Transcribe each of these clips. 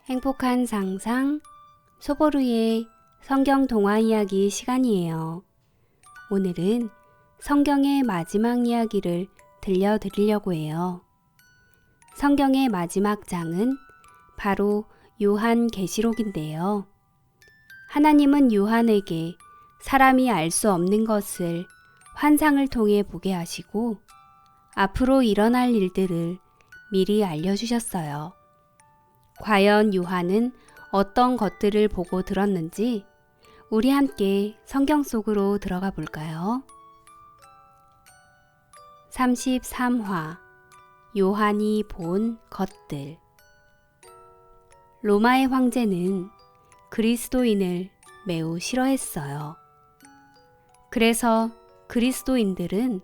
행복한 상상 소보루의 성경 동화 이야기 시간이에요. 오늘은 성경의 마지막 이야기를 들려드리려고 해요. 성경의 마지막 장은 바로 요한계시록인데요. 하나님은 요한에게 사람이 알 수 없는 것을 환상을 통해 보게 하시고 앞으로 일어날 일들을 미리 알려주셨어요. 과연 요한은 어떤 것들을 보고 들었는지 우리 함께 성경 속으로 들어가 볼까요? 33화 요한이 본 것들. 로마의 황제는 그리스도인을 매우 싫어했어요. 그래서 그리스도인들은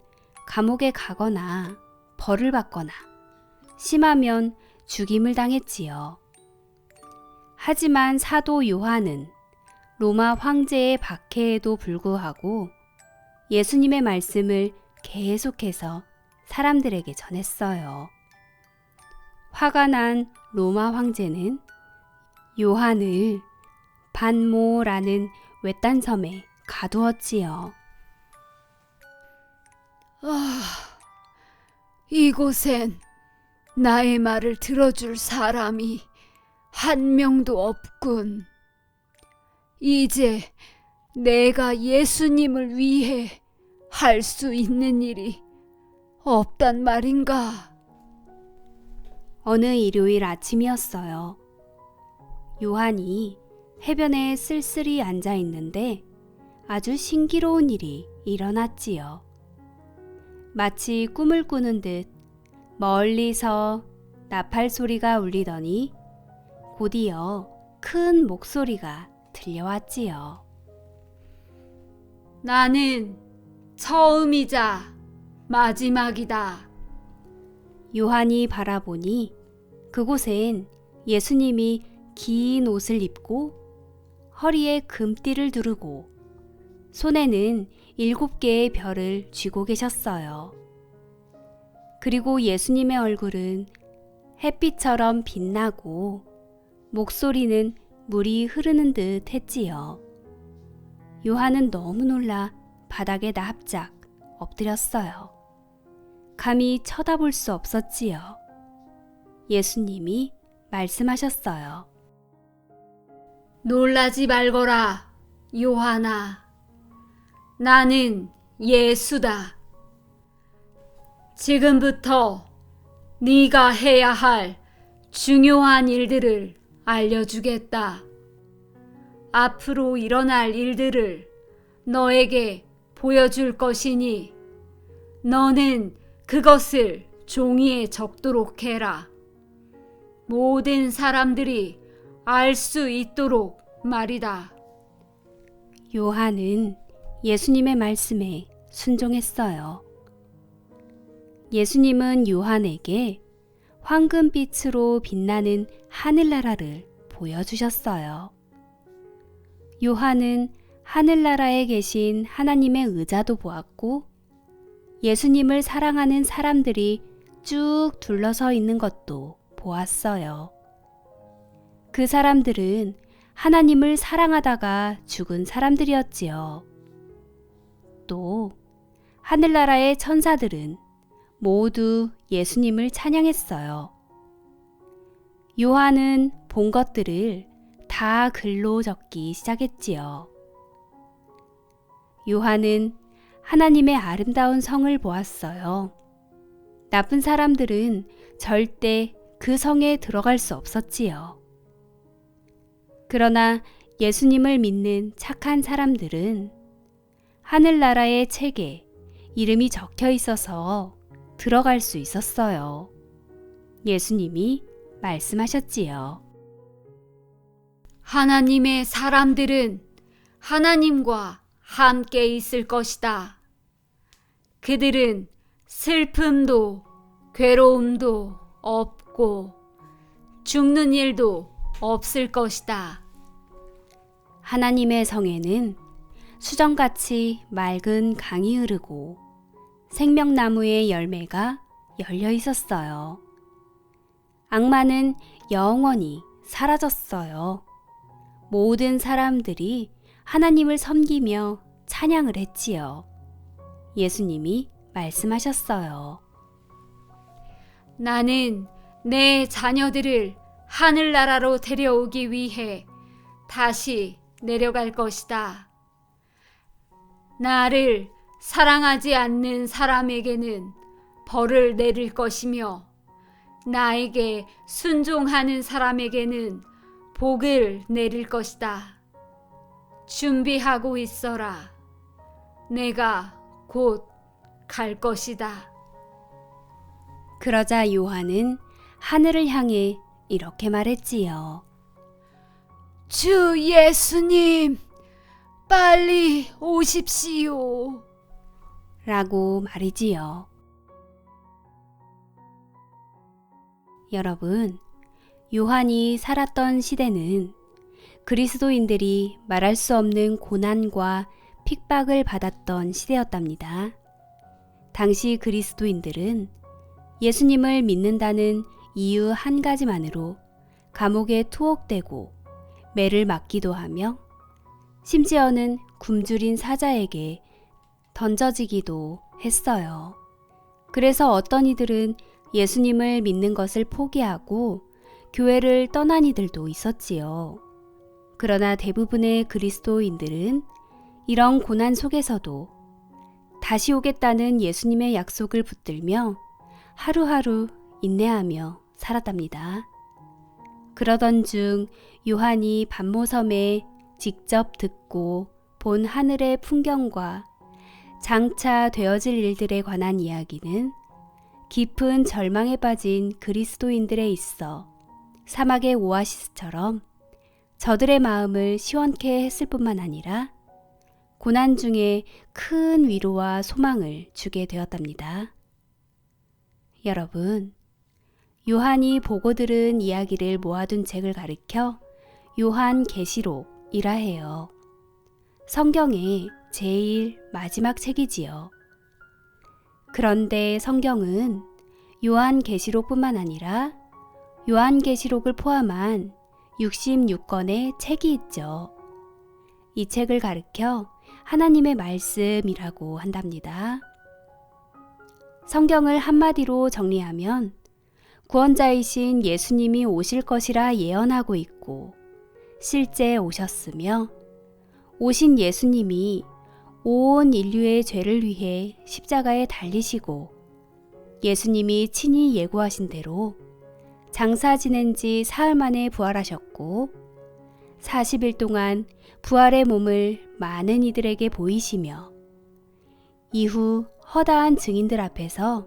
감옥에 가거나 벌을 받거나 심하면 죽임을 당했지요. 하지만 사도 요한은 로마 황제의 박해에도 불구하고 예수님의 말씀을 계속해서 사람들에게 전했어요. 화가 난 로마 황제는 요한을 반모라는 외딴 섬에 가두었지요. 이곳엔 나의 말을 들어줄 사람이 한 명도 없군. 이제 내가 예수님을 위해 할 수 있는 일이 없단 말인가? 어느 일요일 아침이었어요. 요한이 해변에 쓸쓸히 앉아 있는데 아주 신기로운 일이 일어났지요. 마치 꿈을 꾸는 듯 멀리서 나팔 소리가 울리더니 곧이어 큰 목소리가 들려왔지요. 나는 처음이자 마지막이다. 요한이 바라보니 그곳엔 예수님이 긴 옷을 입고 허리에 금띠를 두르고 손에는 7개의 별을 쥐고 계셨어요. 그리고 예수님의 얼굴은 햇빛처럼 빛나고 목소리는 물이 흐르는 듯 했지요. 요한은 너무 놀라 바닥에 납작 엎드렸어요. 감히 쳐다볼 수 없었지요. 예수님이 말씀하셨어요. 놀라지 말거라, 요한아. 나는 예수다. 지금부터 네가 해야 할 중요한 일들을 알려주겠다. 앞으로 일어날 일들을 너에게 보여줄 것이니 너는 그것을 종이에 적도록 해라. 모든 사람들이 알 수 있도록 말이다. 요한은 예수님의 말씀에 순종했어요. 예수님은 요한에게 황금빛으로 빛나는 하늘나라를 보여주셨어요. 요한은 하늘나라에 계신 하나님의 의자도 보았고 예수님을 사랑하는 사람들이 쭉 둘러서 있는 것도 보았어요. 그 사람들은 하나님을 사랑하다가 죽은 사람들이었지요. 또 하늘나라의 천사들은 모두 예수님을 찬양했어요. 요한은 본 것들을 다 글로 적기 시작했지요. 요한은 하나님의 아름다운 성을 보았어요. 나쁜 사람들은 절대 그 성에 들어갈 수 없었지요. 그러나 예수님을 믿는 착한 사람들은 하늘나라의 책에 이름이 적혀 있어서 들어갈 수 있었어요. 예수님이 말씀하셨지요. 하나님의 사람들은 하나님과 함께 있을 것이다. 그들은 슬픔도 괴로움도 없고 죽는 일도 없을 것이다. 하나님의 성에는 수정같이 맑은 강이 흐르고 생명나무의 열매가 열려 있었어요. 악마는 영원히 사라졌어요. 모든 사람들이 하나님을 섬기며 찬양을 했지요. 예수님이 말씀하셨어요. 나는 내 자녀들을 하늘나라로 데려오기 위해 다시 내려갈 것이다. 나를 사랑하지 않는 사람에게는 벌을 내릴 것이며 나에게 순종하는 사람에게는 복을 내릴 것이다. 준비하고 있어라. 내가 곧 갈 것이다. 그러자 요한은 하늘을 향해 이렇게 말했지요. 주 예수님, 빨리 오십시오. 라고 말이지요. 여러분, 요한이 살았던 시대는 그리스도인들이 말할 수 없는 고난과 핍박을 받았던 시대였답니다. 당시 그리스도인들은 예수님을 믿는다는 이유 한 가지만으로 감옥에 투옥되고 매를 맞기도 하며 심지어는 굶주린 사자에게 던져지기도 했어요. 그래서 어떤 이들은 예수님을 믿는 것을 포기하고 교회를 떠난 이들도 있었지요. 그러나 대부분의 그리스도인들은 이런 고난 속에서도 다시 오겠다는 예수님의 약속을 붙들며 하루하루 인내하며 살았답니다. 그러던 중 요한이 반모섬에 직접 듣고 본 하늘의 풍경과 장차 되어질 일들에 관한 이야기는 깊은 절망에 빠진 그리스도인들에 있어 사막의 오아시스처럼 저들의 마음을 시원케 했을 뿐만 아니라 고난 중에 큰 위로와 소망을 주게 되었답니다. 여러분, 요한이 보고 들은 이야기를 모아둔 책을 가리켜 요한계시록이라 해요. 성경의 제일 마지막 책이지요. 그런데 성경은 요한계시록뿐만 아니라 요한계시록을 포함한 66권의 책이 있죠. 이 책을 가리켜 하나님의 말씀이라고 한답니다. 성경을 한마디로 정리하면 구원자이신 예수님이 오실 것이라 예언하고 있고 실제 오셨으며 오신 예수님이 온 인류의 죄를 위해 십자가에 달리시고 예수님이 친히 예고하신 대로 장사 지낸 지 사흘 만에 부활하셨고 40일 동안 부활의 몸을 많은 이들에게 보이시며 이후 허다한 증인들 앞에서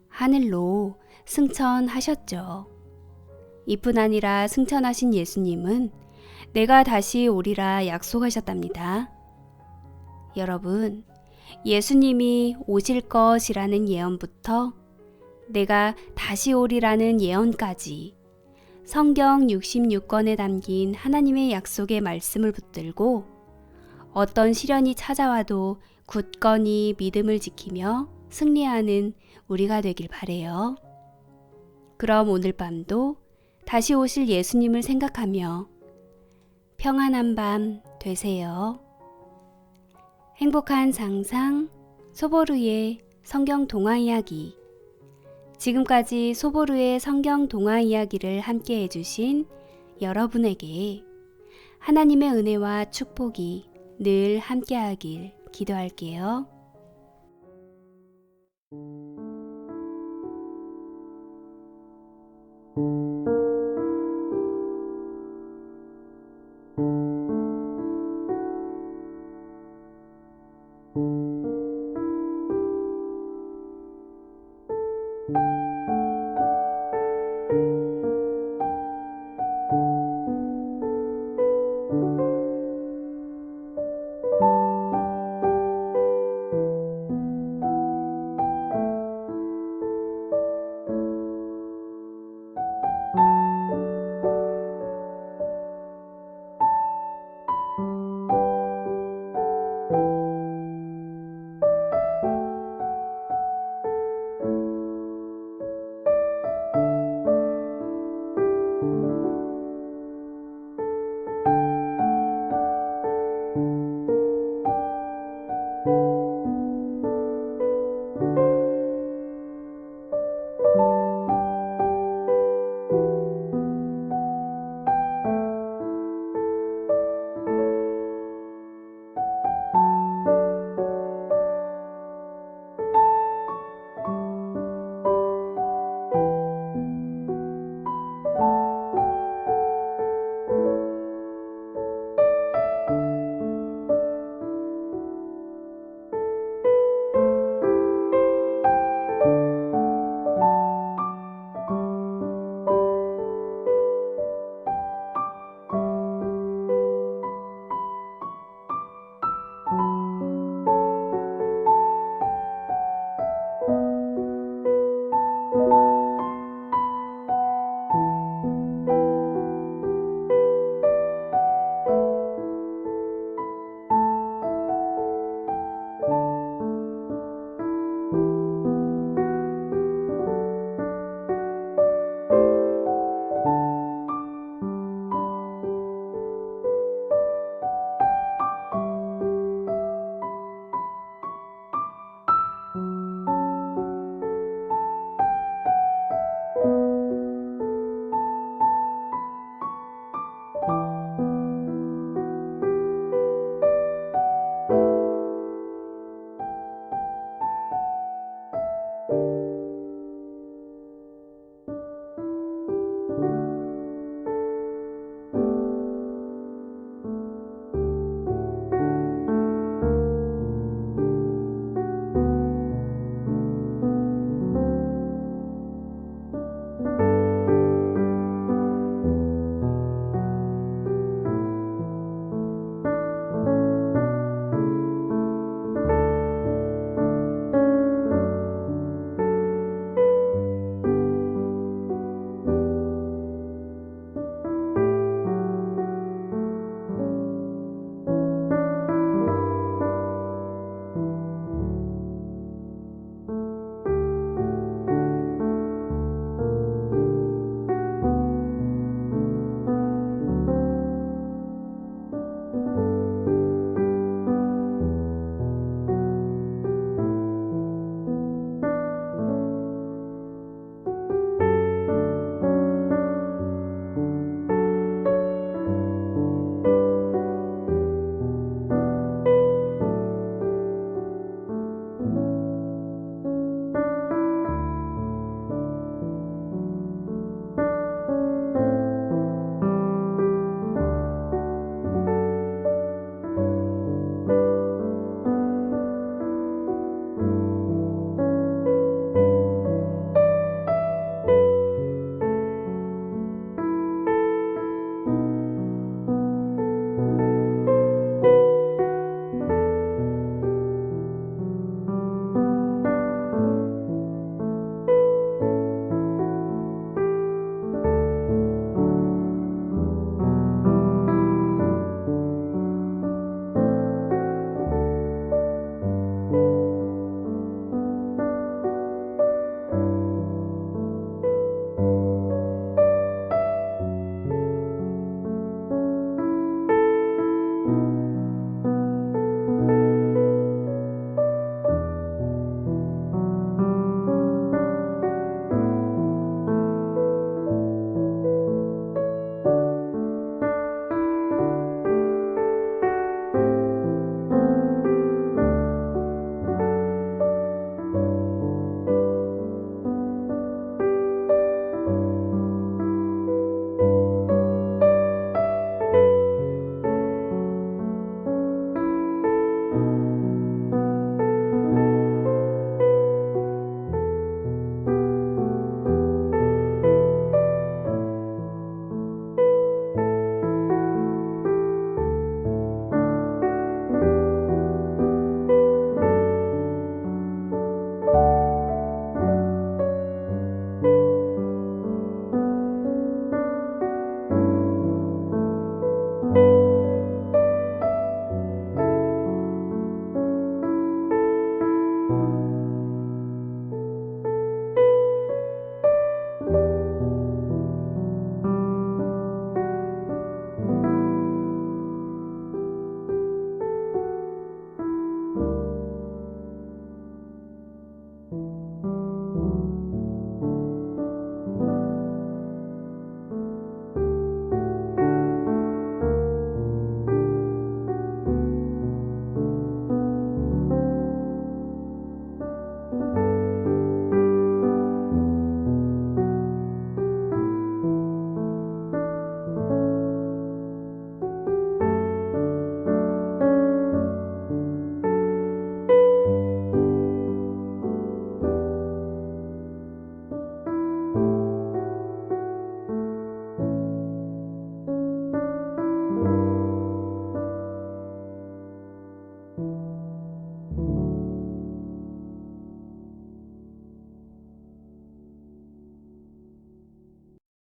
하늘로 승천하셨죠. 이뿐 아니라 승천하신 예수님은 내가 다시 오리라 약속하셨답니다. 여러분, 예수님이 오실 것이라는 예언부터 내가 다시 오리라는 예언까지 성경 66권에 담긴 하나님의 약속의 말씀을 붙들고 어떤 시련이 찾아와도 굳건히 믿음을 지키며 승리하는 우리가 되길 바래요. 그럼 오늘 밤도 다시 오실 예수님을 생각하며 평안한 밤 되세요. 행복한 상상 소보루의 성경 동화 이야기. 지금까지 소보루의 성경 동화 이야기를 함께 해주신 여러분에게 하나님의 은혜와 축복이 늘 함께하길 기도할게요.